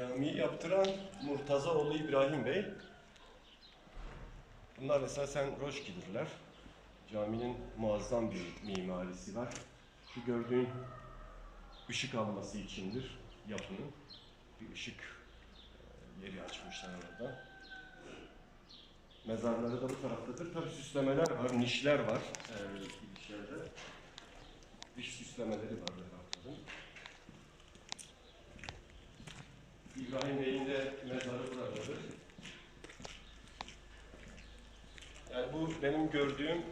Camiyi yaptıran Murtazaoğlu İbrahim Bey. Bunlar esasen Roşki'dirler. Caminin muazzam bir mimarisi var. Şu gördüğün ışık alması içindir yapının. Bir ışık yeri açmışlar orada. Mezarları da bu taraftadır. Tabii süslemeler var, nişler var. Girişlerde. Dış süslemeleri var mezarların. İbrahim Bey'in de mezarı buradadır. Yani bu benim gördüğüm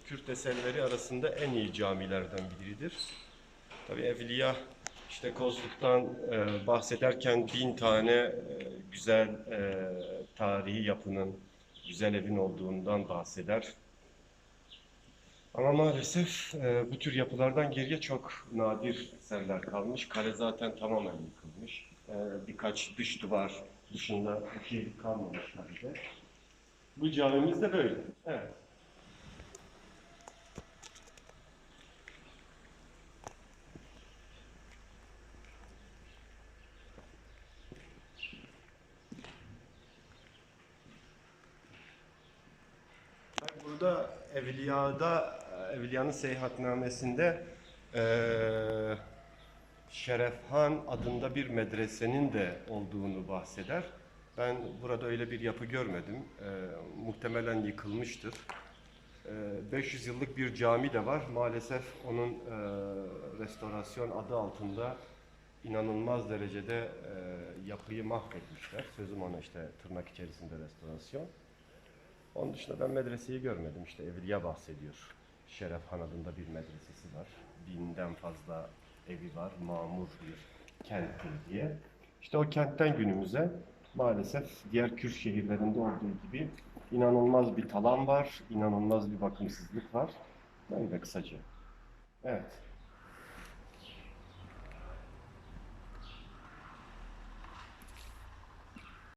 Kürt eserleri arasında en iyi camilerden biridir. Tabii Evliya işte Kozluk'tan bahsederken 1000 tane güzel tarihi yapının, güzel evin olduğundan bahseder. Ama maalesef bu tür yapılardan geriye çok nadir eserler kalmış. Kale zaten tamamen yıkılmış. Birkaç dış duvar dışında bir şey kalmamış halde. Bu camimiz de böyle. Evet. Burada Evliya'nın seyahatnamesinde Şerefhan adında bir medresenin de olduğunu bahseder. Ben burada öyle bir yapı görmedim. Muhtemelen yıkılmıştır. 500 yıllık bir cami de var. Maalesef onun restorasyon adı altında inanılmaz derecede yapıyı mahvetmişler. Sözüm ona işte tırnak içerisinde restorasyon. Onun dışında ben medreseyi görmedim. İşte Evliya bahsediyor. Şerefhan adında bir medresesi var. 1000'den fazla evi var. Mamur bir kenttir diye. İşte o kentten günümüze maalesef diğer Kürt şehirlerinde olduğu gibi inanılmaz bir talan var. İnanılmaz bir bakımsızlık var. Böyle kısaca. Evet.